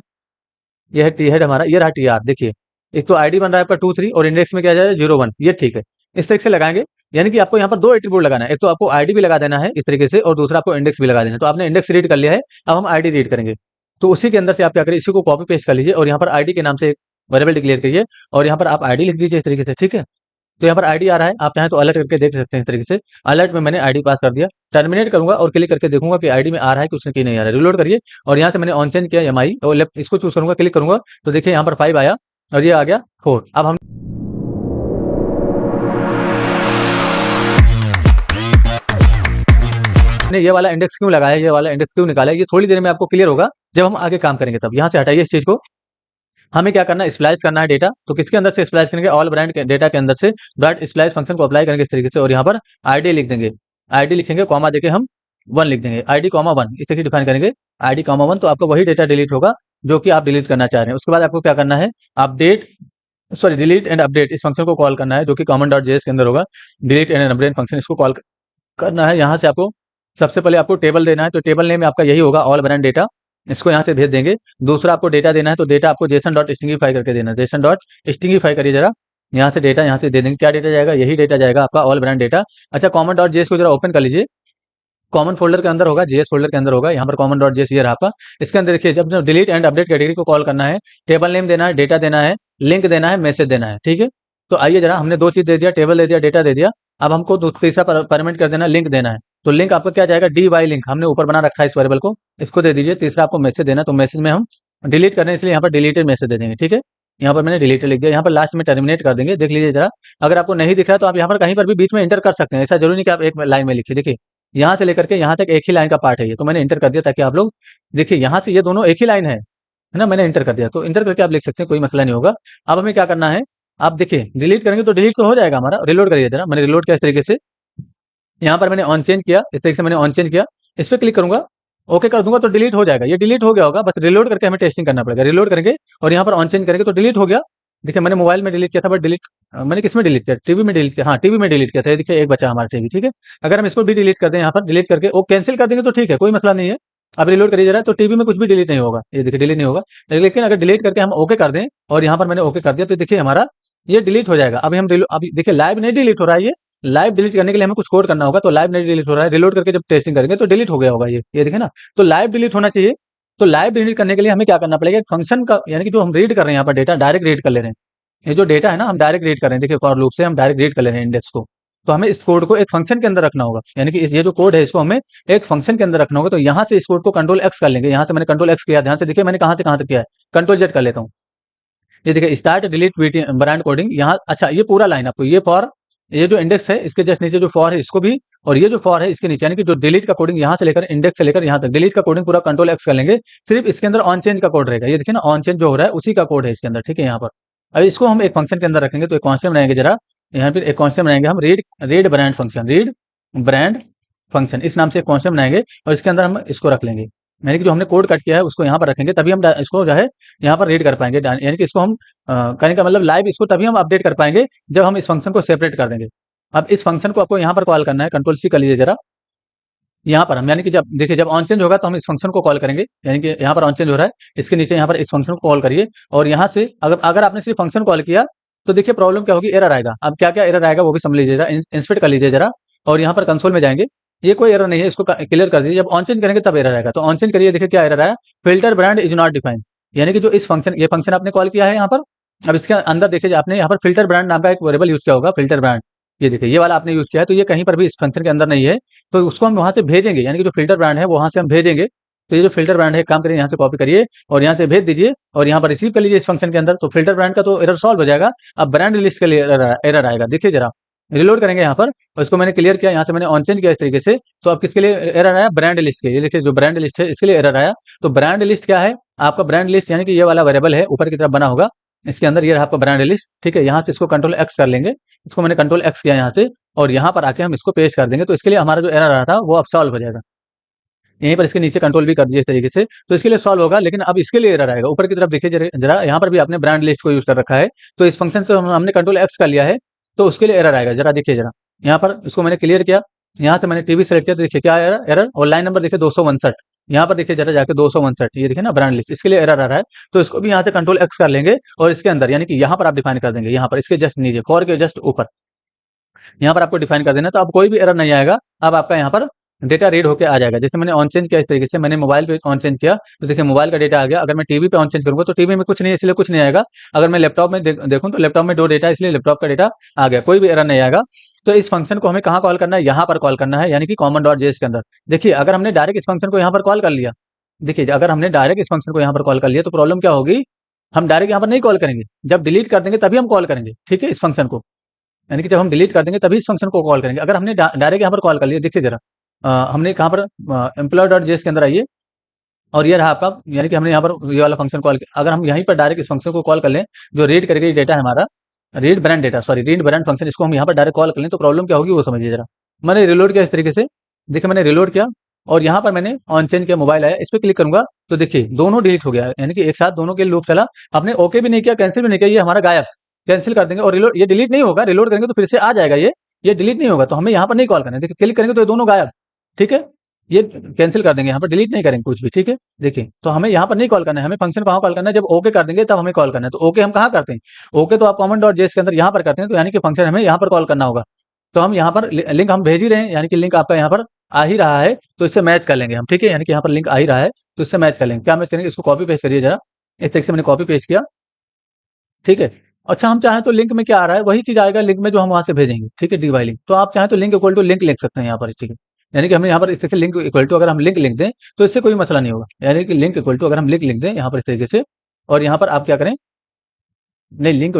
ये है टी हेड हमारा, ये रहा टीआर। देखिए, एक तो आईडी बन रहा है आपका 2 3, और इंडेक्स में क्या जाए 0 1, ये ठीक है। इस तरीके से लगाएंगे, यानी कि आपको यहाँ पर 2 एट्रीब्यूट लगाना है। एक तो आपको आईडी भी लगा देना है इस तरीके से, और दूसरा आपको इंडेक्स भी लगा देना है। तो आपने इंडेक्स रीड कर लिया है, अब हम आईडी रीड करेंगे। तो उसी के अंदर से आप क्या करें, इसी को कॉपी पेस्ट कर लीजिए, और यहाँ पर आईडी के नाम से एक वेरिएबल डिक्लेयर करिए, और यहाँ पर आप आईडी लिख दीजिए इस तरीके से, ठीक है। तो यहाँ पर आईडी आ रहा है, आप चाहें तो अलर्ट करके देख सकते हैं इस तरीके से। अलर्ट में मैंने आईडी पास कर दिया, टर्मिनेट करूंगा और क्लिक करके देखूंगा कि आईडी में आ रहा है कि उसमें की नहीं आ रहा है। रिलोड करिए, और यहाँ से मैंने ऑन चेंज किया एमआई, और लेफ्ट इसको चूज करूंगा, क्लिक करूंगा, तो देखिए यहाँ पर 5 आया, और ये आ गया 4। अब हमने ये वाला इंडेक्स क्यों लगाया है, ये वाला इंडेक्स क्यों निकाला है, ये थोड़ी देर में आपको क्लियर होगा जब हम आगे काम करेंगे तब। यहाँ से हटाइए इस चीज को। हमें क्या करना है, स्प्लाइस करना है डेटा। तो किसके अंदर से स्प्लाइस करेंगे, ऑल ब्रांड के डेटा के अंदर से डॉट स्प्लाइस फंक्शन को अप्लाई करेंगे इस तरीके से, और यहाँ पर आईडी लिख देंगे। आईडी लिखेंगे, कॉमा देके हम 1 लिख देंगे, आईडी कॉमा 1 इस तरीके डिफाइन करेंगे, आईडी कॉमा 1। तो आपको वही डेटा डिलीट होगा जो कि आप डिलीट करना चाह रहे हैं। उसके बाद आपको क्या करना है, update, sorry, delete and update, इस फंक्शन को कॉल करना है, जो कि कॉमन डॉट जेएस के अंदर होगा। डिलीट एंड अपडेट फंक्शन, इसको कॉल करना है। यहाँ से आपको सबसे पहले आपको टेबल देना है, तो टेबल नेम आपका यही होगा, ऑल ब्रांड डेटा, इसको यहाँ से भेज देंगे। दूसरा आपको डेटा देना है, तो डेटा आपको जेसन डॉट स्टिंगिफाई करके देना है, जेसन डॉट स्टिंगिफाई करिए जरा। यहाँ से डेटा यहाँ से दे देंगे, क्या डेटा जाएगा, यही डेटा जाएगा आपका ऑल ब्रांड डेटा। अच्छा, कॉमन डॉट जेएस को जरा ओपन कर लीजिए, कॉमन फोल्डर के अंदर होगा, जेएस फोल्डर के अंदर होगा, यहाँ पर कॉमन डॉट जेएस ये रहा आपका। इसके अंदर देखिए, जब डिलीट एंड अपडेट कैटेगरी को कॉल करना है, टेबल नेम देना है, डेटा देना है, लिंक देना है, मैसेज देना है, ठीक है। तो आइए जरा, हमने 2 चीज दे दिया, टेबल दे दिया, डेटा दे दिया। अब हमको तीसरा परमिट कर देना, लिंक देना है। तो लिंक आपका क्या जाएगा, डी वाई लिंक, हमने ऊपर बना रखा है इस वेरिएबल को, इसको दे दीजिए। तीसरा आपको मैसेज देना, तो मैसेज में हम डिलीट करने, इसलिए यहाँ पर डिलीटेड मैसेज दे देंगे, ठीक है। यहाँ पर मैंने डिलीटेड लिख दिया, यहाँ पर लास्ट में टर्मिनेट कर देंगे। देख लीजिए जरा, अगर आपको नहीं दिख रहा है तो आप यहाँ पर कहीं पर भी बीच में इंटर कर सकते हैं, ऐसा जरूरी नहीं कि आप एक लाइन में लिखिए। देखिए, यहाँ से लेकर के यहाँ तक एक ही लाइन का पार्ट है ये, तो मैंने इंटर कर दिया ताकि आप लोग देखिए, यहाँ से ये दोनों एक ही लाइन है ना, मैंने इंटर कर दिया, तो इंटर करके आप लिख सकते हैं, कोई मसला नहीं होगा। अब हमें क्या करना है, आप देखिए डिलीट करेंगे तो डिलीट तो हो जाएगा हमारा। रिलोड करिए जरा, मैंने रिलोड किया इस तरीके से, यहाँ पर मैंने ऑन चेंज किया, इस तरीके से मैंने ऑन चेंज किया, इस पर क्लिक करूंगा, ओके कर दूंगा तो डिलीट हो जाएगा। ये डिलीट हो गया होगा, बस रिलोड करके हमें टेस्टिंग करना पड़ेगा। रिलोड करेंगे और यहाँ पर ऑन चेंज करेंगे तो डिलीट हो गया। देखिए, मैंने मोबाइल में डिलीट किया था, बट डिलीट मैंने किस में डिलीट किया, टीवी में डिलीट किया, हाँ टीवी में डिलीट किया था। ये देखिए, एक बचा हमारा टीवी, ठीक है। अगर हम इसको भी डिलीट कर दें, यहाँ पर डिलीट करके वो कैंसिल कर देंगे तो ठीक है, कोई मसला नहीं है। अब रिलोड करिए जरा, तो टीवी में कुछ भी डिलीट नहीं होगा, ये देखिए डिलीट नहीं होगा। लेकिन अगर डिलीट करके हम ओके कर दें, और यहाँ पर मैंने ओके कर दिया, तो देखिए हमारा ये डिलीट हो जाएगा। अभी हम अभी देखिए लाइव नहीं डिलीट हो रहा है, ये लाइव डिलीट करने के लिए हमें कुछ कोड करना होगा, तो लाइव नहीं डिलीट हो रहा है। रिलोड करके जब टेस्टिंग करेंगे तो डिलीट हो गया होगा, ये देखिए ना। तो लाइव डिलीट होना चाहिए। तो लाइव डिलीट करने के लिए हमें क्या करना पड़ेगा, एक फंक्शन का, यानी कि जो हम रीड कर रहे हैं यहाँ पर डेटा, डायरेक्ट रीड कर ले रहे हैं। ये जो डेटा है ना, हम डायरेक्ट रीड कर रहे हैं, देखिए फॉर लूप से हम डायरेक्ट रीड कर ले रहे हैं इंडेक्स को। तो हमें इस कोड को एक फंक्शन के अंदर रखना होगा, यानी कि ये जो कोड है इसको हमें एक फंक्शन के अंदर रखना होगा। तो यहाँ से इस कोड को कंट्रोल एक्स कर लेंगे। यहाँ से मैंने कंट्रोल एक्स किया, ध्यान से देखिए मैंने कहाँ से कहाँ तक किया है, कंट्रोल जेड कर लेता हूँ। ये देखिए, स्टार्ट डिलीट ब्रांड कोडिंग यहाँ। अच्छा, ये पूरा लाइन आपको, ये फॉर, ये जो इंडेक्स है इसके जस्ट नीचे जो फॉर है इसको भी, और ये जो फॉर है इसके नीचे, यानी कि जो डिलीट का कोडिंग यहाँ से लेकर इंडेक्स से लेकर यहाँ तक, डिलीट का कोडिंग पूरा कंट्रोल एक्स कर लेंगे। सिर्फ इसके अंदर ऑन चेंज का कोड रहेगा, ये देखिए ना, ऑन चेंज जो हो रहा है उसी का कोड है इसके अंदर, ठीक है। यहाँ पर अब इसको हम एक फंक्शन के अंदर रखेंगे, तो एक कॉन्स्टेंट बनाएंगे जरा, यहाँ पर एक कॉन्स्टेंट बनाएंगे हम, read brand function, read brand function, इस नाम से एक कॉन्स्टेंट बनाएंगे, और इसके अंदर हम इसको रख लेंगे। यानी कि जो हमने कोड कट किया है उसको यहाँ पर रखेंगे, तभी हम इसको जो है यहाँ पर रीड कर पाएंगे। यानी कि इसको हम कहने का मतलब लाइव इसको तभी हम अपडेट कर पाएंगे जब हम इस फंक्शन को सेपरेट कर देंगे। अब इस फंक्शन को आपको यहाँ पर कॉल करना है, कंट्रोल सी कर लीजिए जरा। यहाँ पर हम, यानी कि जब देखिए जब ऑन चेंज होगा तो हम इस फंक्शन को कॉल करेंगे, यानी कि यहाँ पर ऑन चेंज हो रहा है, इसके नीचे यहाँ पर इस फंक्शन को कॉल करिए। और यहाँ से अगर अगर आपने सिर्फ फंक्शन कॉल किया तो देखिए प्रॉब्लम क्या होगी, एरर आएगा। अब क्या क्या एरर आएगा वो भी समझ लीजिए जरा, इंस्पेक्ट कर लीजिए जरा, और यहाँ पर कंसोल में जाएंगे। ये कोई एरर नहीं है, इसको क्लियर कर दीजिए। जब ऑन चेंज करेंगे तब एरर आएगा, तो ऑन चेंज करिए, देखिए क्या एरर आया, filter brand is not defined. यानी कि जो इस फंक्शन, ये फंक्शन आपने कॉल किया है यहाँ पर, अब इसके अंदर देखिए आपने यहाँ पर फ़िल्टर ब्रांड नाम का एक वेरिएबल यूज़ किया होगा, फ़िल्टर ब्रांड। ये देखिए ये वाला आपने यूज़ किया है, तो ये कहीं पर भी इस फंक्शन के अंदर नहीं है, तो उसको हम वहाँ से भेजेंगे, यानी कि जो फ़िल्टर ब्रांड है वहाँ से हम भेजेंगे। तो ये जो फ़िल्टर ब्रांड है, एक काम करिए यहाँ से कॉपी करिए और यहाँ से भेज दीजिए और यहाँ पर रिसीव कर लीजिए इस फंक्शन के अंदर, तो फ़िल्टर ब्रांड का तो एरर सॉल्व हो जाएगा। अब ब्रांड लिस्ट के लिए एरर आएगा, देखिए ज़रा। रिलोड करेंगे यहाँ पर और इसको मैंने क्लियर किया, यहाँ से मैंने ऑन चेंज किया इस तरीके से, तो अब किसके लिए एरर आया? ब्रांड लिस्ट के। ये देखिए जो ब्रांड लिस्ट है इसके लिए एरर आया। तो ब्रांड लिस्ट क्या है? आपका ब्रांड लिस्ट यानी कि ये वाला वेरिएबल है, ऊपर की तरफ बना होगा, इसके अंदर ये रहा आपका ब्रांड लिस्ट, ठीक है? यहाँ से इसको कंट्रोल एक्स कर लेंगे, इसको मैंने कंट्रोल एक्स किया यहाँ से और यहाँ पर आके हम इसको पेस्ट कर देंगे, तो इसके लिए हमारा जो एरर आ रहा था वो अब सॉल्व हो जाएगा। यहीं पर इसके नीचे कंट्रोल भी कर दिए इस तरीके से, तो इसके लिए सॉल्व होगा, लेकिन अब इसके लिए एरर आएगा। ऊपर की तरफ देखिए जरा यहाँ पर भी आपने ब्रांड लिस्ट को यूज कर रखा है, तो इस फंक्शन से हमने कंट्रोल एक्स कर लिया है, तो उसके लिए एरर आएगा। जरा देखिए जरा, यहाँ पर इसको मैंने क्लियर किया, यहाँ से मैंने टीवी सेलेक्ट किया, तो देखिए क्या एरर एरर और लाइन नंबर देखिए 259। यहाँ पर देखिए जरा जाके 259, ये देखिए ना ब्रांड लिस्ट, इसके लिए एरर आ रहा है। तो इसको भी यहाँ से कंट्रोल एक्स कर लेंगे और इसके अंदर यानी कि यहाँ पर आप डिफाइन कर देंगे, यहाँ पर इसके जस्ट नीचे फॉर के जस्ट ऊपर यहाँ पर आपको डिफाइन कर देना है, तो अब कोई भी एरर नहीं आएगा। अब आपका यहाँ पर डेटा रीड होके आ जाएगा। जैसे मैंने ऑन चेंज किया इस तरीके से, मैंने मोबाइल पे ऑन चेंज किया, तो देखिए मोबाइल का डेटा आ गया। अगर मैं टीवी पे ऑन चेंज करूंगा तो टीवी में कुछ नहीं है, इसलिए कुछ नहीं आएगा। अगर मैं लैपटॉप में देखूं तो लैपटॉप में दो डेटा, इसलिए लैपटॉप का डेटा आ गया, कोई भी एरर नहीं आएगा। तो इस फंक्शन को हमें कहाँ कॉल करना है? यहाँ पर कॉल करना है, यानी कि कॉमन डॉट जेएस के अंदर। देखिए अगर हमने डायरेक्ट इस फंक्शन को यहाँ पर कॉल कर लिया, देखिए अगर हमने डायरेक्ट इस फंक्शन को यहाँ पर कॉल कर लिया तो प्रॉब्लम क्या होगी? हम डायरेक्ट यहाँ पर नहीं कॉल करेंगे, जब डिलीट कर देंगे तभी हम कॉल करेंगे, ठीक है, इस फंक्शन को। यानी कि जब हम डिलीट कर देंगे तभी इस फंक्शन को कॉल करेंगे। अगर हमने डायरेक्ट यहाँ पर कॉल कर लिया, देखिए जरा, हमने कहाँ पर एम्प्लॉय डॉट जेएस के अंदर आइए और ये रहा आपका, यानी कि हमने यहाँ पर ये वाला फंक्शन कॉल किया। अगर हम यहीं पर डायरेक्ट इस फंक्शन को कॉल कर लें, जो रीड करके डेटा है हमारा, read brand data, sorry read brand function, इसको हम यहाँ पर डायरेक्ट कॉल कर लें, तो प्रॉब्लम क्या होगी वो समझिए जरा। मैंने रिलोड किया इस तरीके से, देखिए मैंने रिलोड किया और यहाँ पर मैंने ऑन चेंज किया, मोबाइल आया, इस पर क्लिक करूंगा तो देखिए दोनों डिलीट हो गया, यानी कि एक साथ दोनों के लूप चला। आपने ओके भी नहीं किया, कैंसिल भी नहीं किया, ये हमारा गायब। कैंसिल कर देंगे और रिलोड, ये डिलीट नहीं होगा, रिलोड करेंगे तो फिर से आ जाएगा, ये डिलीट नहीं होगा, तो हमें यहाँ पर नहीं कॉल करना है। देखिए क्लिक करेंगे तो ये दोनों गायब, ठीक है। ये कैंसिल कर देंगे, यहाँ पर डिलीट नहीं करेंगे कुछ भी, ठीक है। देखिए तो हमें यहाँ पर नहीं कॉल करना है, हमें फंक्शन कहाँ कॉल करना है? जब ओके कर देंगे तब हमें कॉल करना है। तो ओके हम कहाँ करते हैं? ओके तो आप कॉमन डॉट जेएस के अंदर यहाँ पर करते हैं, तो यानी कि फंक्शन हमें यहाँ पर कॉल करना होगा। तो हम यहाँ पर लिंक हम भेज ही रहे हैं, यानी कि लिंक आपका यहाँ पर आ ही रहा है, तो इससे मैच कर लेंगे हम, ठीक है। यानी कि यहाँ पर लिंक आ ही रहा है तो इससे मैच कर लेंगे। क्या मैच करेंगे? इसको कॉपी पेस्ट करिए जरा, इस तरीके से मैंने कॉपी पेस्ट किया, ठीक है। अच्छा हम चाहें तो लिंक में क्या आ रहा है वही चीज आएगा लिंक में जो हम वहां से भेजेंगे, ठीक है, डी बाई लिंक। तो आप चाहें तो लिंक इक्वल टू लिंक लिख सकते हैं यहाँ पर, ठीक है। यानी कि हमें यहाँ पर इस तरीके से लिंक इक्वल टू, अगर हम लिंक लिख दें तो इससे कोई मसला नहीं होगा। यानी कि लिंक इक्वल टू अगर हम लिंक लिख दें यहाँ पर इस तरीके से, और यहाँ पर आप क्या करें, नहीं लिंक,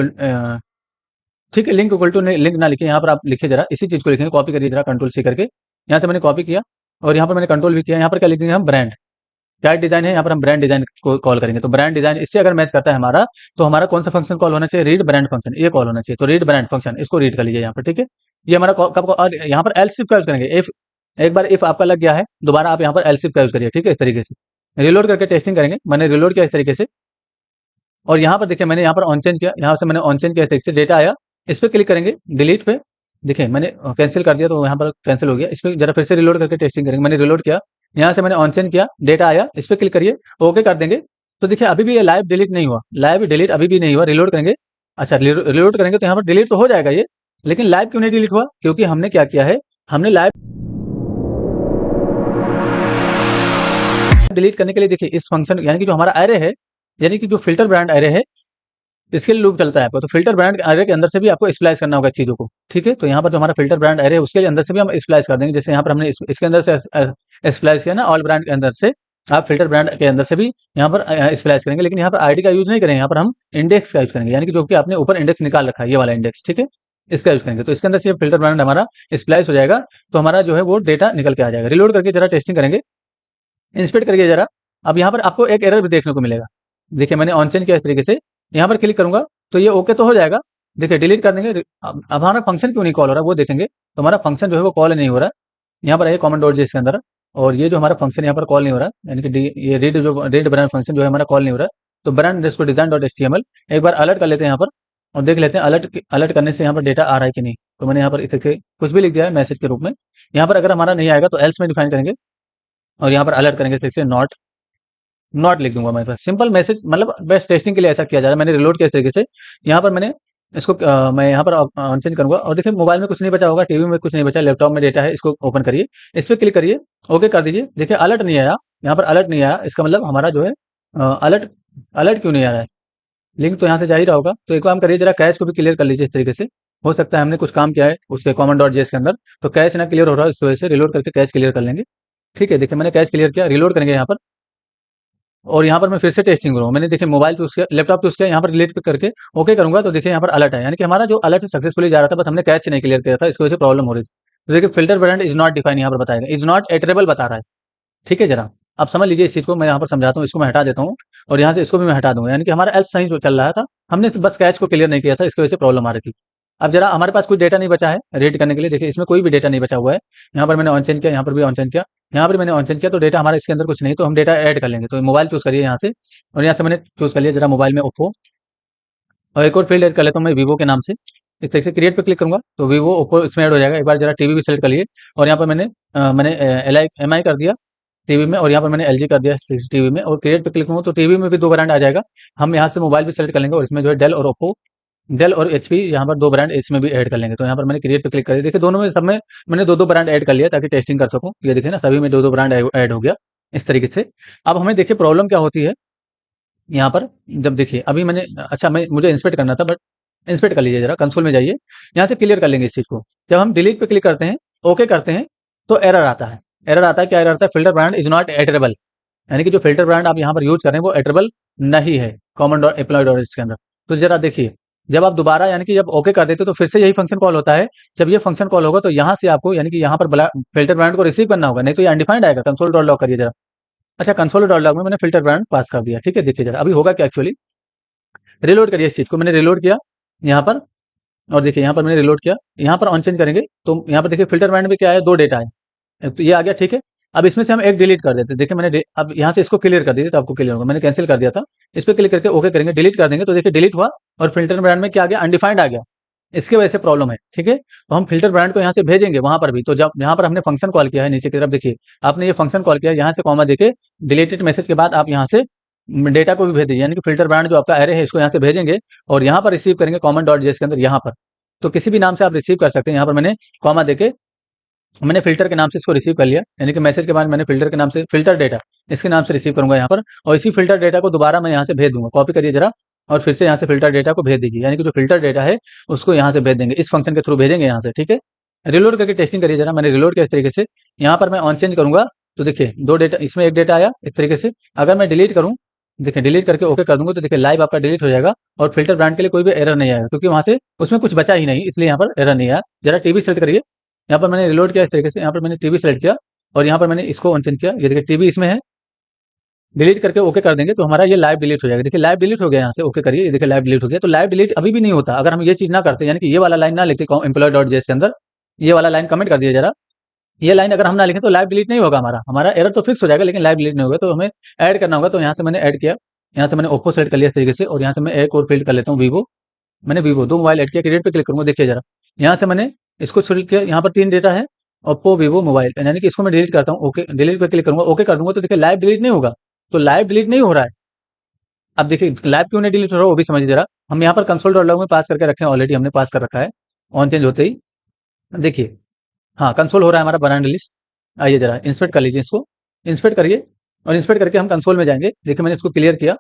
ठीक है, लिंक इक्वल टू लिंक ना लिखे, यहाँ पर आप लिखिए जरा, इसी चीज को लिखेंगे, कॉपी करिए जरा कंट्रोल सी करके। यहाँ से मैंने कॉपी किया और यहाँ पर मैंने कंट्रोल भी किया। यहाँ पर क्या लिखेंगे हम? ब्रांड। क्या डिजाइन है? यहाँ पर हम ब्रांड डिजाइन को कॉल करेंगे, तो ब्रांड डिजाइन इससे अगर मैच करता है हमारा, तो हमारा कौन सा फंक्शन कॉल होना चाहिए? रीड ब्रांड फंक्शन, ये कॉल होना चाहिए। तो रीड ब्रांड फंक्शन, इसको रीड कर लीजिए यहाँ पर, ठीक है। ये हमारा कब, और यहाँ पर एल्स का यूज करेंगे। इफ एक बार इफ आपका लग गया है, दोबारा आप यहाँ पर एल्स का यूज करिए, ठीक है, इस तरीके से रिलोड करके टेस्टिंग करेंगे। मैंने रिलोड किया इस तरीके से और यहाँ पर देखिए मैंने यहाँ पर ऑन चेंज किया, यहाँ से मैंने ऑन चेंज किया इस तरीके से, डेटा आया, इस पर क्लिक करेंगे, डिलीट पे, देखिए मैंने कैंसिल कर दिया तो यहाँ पर कैंसिल हो गया। इस पर जरा फिर से रिलोड करके टेस्टिंग करेंगे। मैंने रिलोड किया, यहाँ से मैंने ऑन चेंज किया, डेटा आया, इस पर क्लिक करिए, ओके कर देंगे। तो देखिए अभी भी ये लाइव डिलीट नहीं हुआ, लाइव डिलीट अभी भी नहीं हुआ। रिलोड करेंगे, अच्छा रिलोड करेंगे तो यहाँ पर डिलीट तो हो जाएगा ये, लेकिन लाइव क्यों नहीं डिलीट हुआ? क्योंकि हमने क्या किया है, हमने लाइव डिलीट करने के लिए देखिए इस फंक्शन, यानी कि जो हमारा एरे है, यानी कि जो फिल्टर ब्रांड एरे है, इसके लिए लूप चलता है आपको। तो फिल्टर ब्रांड एरे के अंदर से भी आपको स्प्लाइस करना होगा चीजों को, ठीक है। तो यहाँ पर जो हमारा फिल्टर ब्रांड एरे है उसके लिए अंदर से भी हम स्प्लाइस कर देंगे। जैसे यहाँ पर हमने इसके अंदर से स्प्लाइस किया ना, ऑल ब्रांड के अंदर से, आप फिल्टर ब्रांड के अंदर से भी यहाँ पर स्प्लाइस करेंगे, लेकिन यहाँ पर आईडी का यूज नहीं करेंगे, यहाँ पर हम इंडेक्स का यूज करेंगे, यानी कि जो कि आपने ऊपर इंडेक्स निकाल रखा है, ये वाला इंडेक्स, ठीक है, इसका यूज करेंगे। तो इसके अंदर से फिल्टर ब्रांड हमारा स्प्लाइस हो जाएगा, तो हमारा जो है वो डेटा निकल के आ जाएगा। रिलोड करके जरा टेस्टिंग करेंगे, इंस्पेक्ट करिए जरा। अब यहाँ पर आपको एक एरर भी देखने को मिलेगा। देखिए मैंने ऑन चेंज किया इस तरीके से, यहाँ पर क्लिक करूंगा तो ये ओके तो हो जाएगा। देखिए डिलीट कर देंगे। अब हमारा फंक्शन क्यों नहीं कॉल हो रहा वो देखेंगे, तो हमारा फंक्शन जो है वो कॉल नहीं हो रहा। यहाँ पर आइए कॉमन डॉट जेएस के अंदर, और ये जो हमारा फंक्शन यहाँ पर कॉल नहीं हो रहा, यानी कि ये रीड ब्रांड फंक्शन जो है हमारा कॉल नहीं हो रहा। तो ब्रांड डिजाइन डॉट एचटीएमएल एक बार अलर्ट कर लेते हैं यहाँ पर और देख लेते हैं अलर्ट अलर्ट करने से यहाँ पर डेटा आ रहा है कि नहीं। तो मैंने यहाँ पर इस तरह से कुछ भी लिख दिया है मैसेज के रूप में। यहाँ पर अगर हमारा नहीं आएगा तो एल्स में डिफाइन करेंगे और यहाँ पर अलर्ट करेंगे, इस तरीके से नॉट नॉट लिख दूंगा। मेरे पास सिंपल मैसेज, मतलब बेस्ट टेस्टिंग के लिए ऐसा किया जा रहा है। मैंने रिलोड किया इस तरीके से, यहाँ पर मैंने इसको मैं यहाँ पर ऑन चेंज करूंगा और देखिए मोबाइल में कुछ नहीं बचा होगा, टीवी में कुछ नहीं बचा, लैपटॉप में डेटा है, इसको ओपन करिए, इस पर क्लिक करिए, ओके कर दीजिए। देखिए अलर्ट नहीं आया, यहाँ पर अलर्ट नहीं आया, इसका मतलब हमारा जो है अलर्ट अलर्ट क्यों नहीं आ रहा है? लिंक तो यहाँ से जा ही रहा होगा। तो एक काम करिए, जरा कैश को भी क्लियर कर लीजिए इस तरीके से। हो सकता है हमने कुछ काम किया है उसके कॉमन डॉट जेएस के अंदर, तो कैश ना क्लियर हो रहा है, इस वजह से रिलोड करके कैश क्लियर कर लेंगे। ठीक है, देखिए मैंने कैश क्लियर किया, रिलोड करेंगे यहाँ पर। और यहाँ पर मैं फिर से टेस्टिंग करूँगा। मैंने देखिए मोबाइल चूज़ किया, लैपटॉप चूज़ किया, यहाँ पर डिलीट पे करके ओके करूँगा, तो देखिए यहाँ पर अलर्ट है, यानी कि हमारा जो अलर्ट है सक्सेसफुली जा रहा था, बस हमने कैच नहीं क्लियर किया था, इसकी वजह से प्रॉब्लम हो रही थी। तो देखिए filter brand is not define यहाँ पर बताएगा, इज़ नॉट इटरेबल बता रहा है। ठीक है जरा, आप समझ लीजिए इस चीज़ को, मैं यहाँ पर समझाता हूँ, इसको मैं हटा देता हूँ और यहाँ से इसको भी मैं हटा दूँगा, यानी कि हमारा एल्स सही जो चल रहा था, हमने बस कैच को क्लियर नहीं किया था, इसकी वजह से प्रॉब्लम आ रही थी। अब जरा हमारे पास कोई डेटा नहीं बचा है रीड करने के लिए, देखिए इसमें कोई भी डेटा नहीं बचा हुआ है। यहाँ पर मैंने ऑन चेंज किया, यहाँ पर भी ऑन चेंज किया, यहाँ पर मैंने ऑन चेंज किया, तो डेटा हमारा इसके अंदर कुछ नहीं, तो हम डेटा ऐड कर लेंगे। तो मोबाइल चूज़ करिए यहाँ से, और यहाँ से मैंने चूज़ कर लिया जरा मोबाइल में ओप्पो, और एक और फील्ड ऐड कर लेता हूँ मैं वीवो के नाम से। इस तरीके से क्रिएट पे क्लिक करूँगा तो वीवो ओप्पो इसमें ऐड हो जाएगा। एक बार जरा टीवी भी सेलेक्ट कर लिए, और यहाँ पर मैंने एम आई कर दिया टीवी में, और यहाँ पर मैंने एलजी कर दिया टीवी में, और क्रिएट पे क्लिक करूँगा तो टीवी में भी दो ब्रांड आ जाएगा। हम यहाँ से मोबाइल भी सेलेक्ट कर लेंगे, और इसमें जो है डेल और ओप्पो, डेल और एचपी यहाँ पर दो ब्रांड इसमें भी ऐड कर लेंगे। तो यहाँ पर मैंने क्रिएट पे क्लिक कर दिया, देखिए दोनों में सब में मैंने दो दो ब्रांड ऐड कर लिया ताकि टेस्टिंग कर सकूँ। ये देखिए ना, सभी में दो दो ब्रांड ऐड हो गया इस तरीके से। अब हमें देखिए प्रॉब्लम क्या होती है यहाँ पर, जब देखिए अभी मैंने, अच्छा मैं मुझे इंस्पेक्ट करना था, बट इंस्पेक्ट कर लीजिए जरा, कंसोल में जाइए, यहाँ से क्लियर कर लेंगे इस चीज़ को। जब हम डिलीट पे क्लिक करते हैं, ओके करते हैं, तो एरर आता है। एरर आता है, क्या एरर आता है? फिल्टर ब्रांड इज नॉट एटरेबल, यानी कि जो फिल्टर ब्रांड आप यहाँ पर यूज कर रहे हैं वो एटरेबल नहीं है कॉमन डॉट एप्लॉय डॉट इसके अंदर। तो जरा देखिए, जब आप दोबारा यानी कि जब ओके कर देते हो तो फिर से यही फंक्शन कॉल होता है। जब ये फंक्शन कॉल होगा तो यहाँ से आपको यानी कि यहाँ पर फिल्टर ब्रांड को रिसीव करना होगा, नहीं तो ये अनडिफाइंड आएगा। कंसोल डॉट लॉग करिए जरा। अच्छा, कंसोल डॉट लॉग में मैंने फिल्टर ब्रांड पास कर दिया। ठीक है, देखिए जरा अभी होगा क्या एक्चुअली। रिलोड करिए इस चीज़ को, मैंने रिलोड किया यहाँ पर, और देखिए यहाँ पर मैंने रिलोड किया, यहाँ पर ऑन चेंज करेंगे तो यहाँ पर देखिए फिल्टर ब्रांड में क्या है, दो डेटा है, तो ये आ गया। ठीक है, अब इसमें से हम एक डिलीट कर देते हैं। देखिए अब यहाँ से इसको क्लियर कर दीजिए तो आपको क्लियर होगा। मैंने कैंसिल कर दिया था, इस पर क्लिक करके ओके करेंगे, डिलीट कर देंगे, तो देखिए डिलीट हुआ, और फिल्टर ब्रांड में क्या आ गया, अनडिफाइंड आ गया। इसकी वजह से प्रॉब्लम है। ठीक है, तो हम फिल्टर ब्रांड को यहाँ से भेजेंगे वहां पर भी, तो जब यहाँ पर हमने फंक्शन कॉल किया है नीचे की तरफ, देखिए आपने ये फंक्शन कॉल किया है, यहाँ से कॉमा देके डिलीटेड मैसेज के बाद आप यहाँ से डेटा को भी भेज दीजिए, यानी कि फिल्टर ब्रांड जो आपका एरे है इसको यहाँ से भेजेंगे, और यहाँ पर रिसीव करेंगे कॉमन डॉट जेएस के अंदर, यहाँ पर। तो किसी भी नाम से आप रिसीव कर सकते हैं। यहाँ पर मैंने कॉमा देके मैंने फ़िल्टर के नाम से इसको रिसीव कर लिया, यानी कि मैसेज के बाद मैंने फ़िल्टर के नाम से फ़िल्टर डेटा इसके नाम से रिसीव करूँगा यहाँ पर, और इसी फ़िल्टर डेटा को दोबारा मैं यहाँ से भेज दूँगा। कॉपी करिए ज़रा, और फिर से यहाँ से फ़िल्टर डेटा को भेज दीजिए, यानी कि जो फ़िल्टर डेटा है उसको यहाँ से भेज देंगे, इस फ़ंक्शन के थ्रू भेजेंगे यहाँ से। ठीक है, रिलोड करके टेस्टिंग करिए ज़रा। मैंने रिलोड किया इस तरीके से, यहाँ पर मैं ऑन चेंज करूँगा तो देखिए दो डेटा, इसमें एक डेटा आया इस तरीके से। अगर मैं डिलीट करूँ, देखिए डिलीट करके ओके कर दूँगा तो देखिए लाइव आपका डिलीट हो जाएगा, और फ़िल्टर ब्रांड के लिए कोई भी एरर नहीं आएगा, क्योंकि वहाँ से उसमें कुछ बचा ही नहीं, इसलिए यहाँ पर एरर नहीं आया। ज़रा टीवी सेलेक्ट करिए, यहाँ पर मैंने रिलोड किया इस तरीके से, यहाँ पर मैंने टीवी सेलेक्ट किया, और यहाँ पर मैंने इसको अनचेंज किया। ये देखिए टीवी इसमें है, डिलीट करके ओके कर देंगे तो हमारा ये लाइव डिलीट हो जाएगा। देखिए लाइव डिलीट हो गया, यहाँ से ओके करिए, ये देखिए लाइव डिलीट हो गया। तो लाइव डिलीट अभी भी नहीं होता अगर हम ये चीज़ ना करते, यानी कि ये वाला लाइन ना लिखते एम्प्लॉय डॉट जेएस के अंदर, ये वाला लाइन कमेंट कर दिया जरा। ये लाइन अगर हम ना लिखें तो लाइव डिलीट नहीं होगा, हमारा हमारा एरर तो फिक्स हो जाएगा, लेकिन लाइव डिलीट नहीं होगा। तो हमें ऐड करना होगा, तो यहाँ से मैंने ऐड किया, यहाँ से मैंने ओप्पो सेलेक्ट कर लिया इस तरीके से, और यहाँ से मैं एक और फील्ड कर लेता हूँ वीवो। मैंने वीवो दो मोबाइल ऐड किया, क्रिएट पे क्लिक करूँगा, देखिए जरा यहाँ से मैंने इसको सेलेक्ट किया, यहाँ पर तीन डेटा है, ओप्पो वीवो मोबाइल, यानी कि इसको मैं डिलीट करता हूँ। ओके, डिलीट पे क्लिक करूँगा, ओके कर दूंगा, तो देखिए लाइव डिलीट नहीं होगा। तो लाइव डिलीट नहीं हो रहा है। अब देखिए लाइव क्यों नहीं डिलीट हो रहा है वो भी समझिए जरा। हम यहाँ पर कंसोल डॉट लॉग में पास करके रखे हैं, ऑलरेडी हमने पास कर रखा है ऑन चेंज होते ही। देखिए हाँ, कंसोल हो रहा है हमारा ब्रांड लिस्ट। आइए जरा इंस्पेक्ट कर लीजिए इसको, इंस्पेक्ट करिए, और इंस्पेक्ट करके हम कंसोल में जाएंगे। देखिए मैंने इसको क्लियर किया।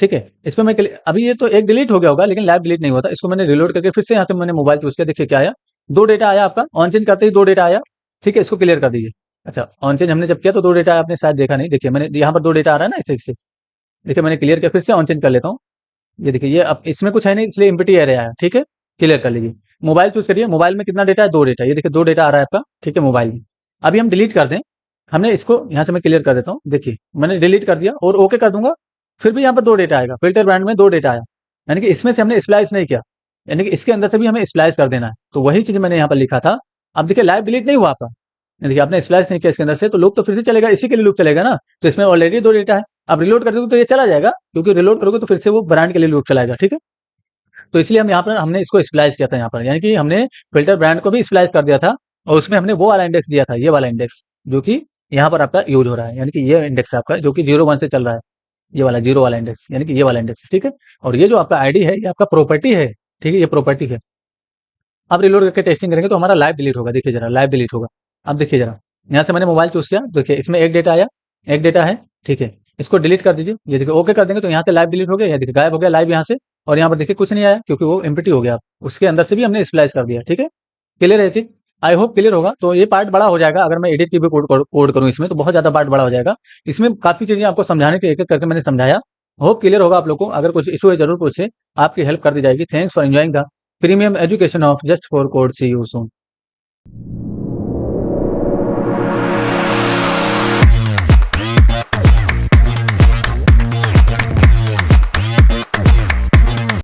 ठीक है, इसमें मैं अभी ये तो एक डिलीट हो गया होगा, लेकिन लाइव डिलीट नहीं हुआ था। इसको मैंने रिलोड करके फिर से यहाँ से मैंने मोबाइल चूज किया, देखिए क्या आया, दो डेटा आया आपका, ऑन चेंज करते ही दो डेटा आया। ठीक है, इसको क्लियर कर दीजिए। अच्छा, ऑन चेंज हमने जब किया तो दो डेटा आया, आपने शायद देखा नहीं। देखिए मैंने यहाँ पर दो डेटा आ रहा है ना इस तरीके से। देखिए मैंने क्लियर किया, फिर से ऑन चेंज कर लेता हूँ। ये देखिए, ये अब इसमें कुछ है नहीं, इसलिए एम्प्टी एरे आया। ठीक है, क्लियर कर लीजिए। मोबाइल चूज करिए, मोबाइल में कितना डेटा है, दो डेटा। ये देखिए दो डेटा आ रहा है आपका। ठीक है, मोबाइल में अभी हम डिलीट कर दें, हमने इसको यहाँ से मैं क्लियर कर देता हूँ। देखिए मैंने डिलीट कर दिया और ओके कर दूंगा, फिर भी यहाँ पर दो डेटा आएगा, फिल्टर ब्रांड में दो डेटा आया, यानी कि इसमें से हमने स्प्लाइस नहीं किया, यानी कि इसके अंदर से भी हमें स्प्लाइस कर देना है। तो वही चीज मैंने यहाँ पर लिखा था। अब देखिए लाइव डिलीट नहीं हुआ आपका, देखिए आपने स्प्लाइस नहीं किया इसके अंदर से, तो लूप तो फिर से चलेगा, इसी के लिए लूप चलेगा ना। तो इसमें ऑलरेडी दो डेटा है, अब रिलोड कर दोगे तो ये चला जाएगा, क्योंकि रिलोड करोगे तो फिर से वो ब्रांड के लिए लूप चलाएगा। ठीक है, तो इसलिए हम यहाँ पर हमने इसको स्प्लाइस किया था यहाँ पर, यानी कि हमने फिल्टर ब्रांड को भी स्प्लाइस कर दिया था, और उसमें हमने वो वाला इंडेक्स दिया था, ये वाला इंडेक्स जो कि यहाँ पर आपका यूज हो रहा है, यानी कि ये इंडेक्स आपका जो कि 0 1 से चल रहा है, ये वाला जीरो वाला इंडेक्स, यानी कि ये वाला इंडेक्स। ठीक है, और ये जो आपका आईडी है ये आपका प्रॉपर्टी है। ठीक है, ये प्रॉपर्टी है। अब रिलोड करके टेस्टिंग करेंगे तो हमारा लाइव डिलीट होगा, देखिए जरा लाइव डिलीट होगा। अब देखिए जरा, यहाँ से मैंने मोबाइल चूज किया, देखिए इसमें एक डेटा आया, एक डेटा है। ठीक है, इसको डिलीट कर दीजिए, ये देखिए ओके कर देंगे तो यहाँ से लाइव डिलीट हो गया, ये देखिए गायब हो गया लाइव यहाँ से। और यहाँ पर देखिए कुछ नहीं आया क्योंकि वो एम्प्टी हो गया। उसके अंदर से भी हमने स्प्लाइस कर दिया, ठीक है। क्लियर है चीज? आई होप क्लियर होगा। तो ये पार्ट बड़ा हो जाएगा अगर मैं एडिट की भी कोड करूँ इसमें, तो बहुत ज्यादा पार्ट बड़ा हो जाएगा। इसमें काफी चीजें आपको समझाने के एक एक करके मैंने समझाया। होप क्लियर होगा आप लोग को। अगर कुछ इशू है जरूर पूछे, आपकी हेल्प कर दी जाएगी। Thanks for enjoying the premium education of just for code. See you soon.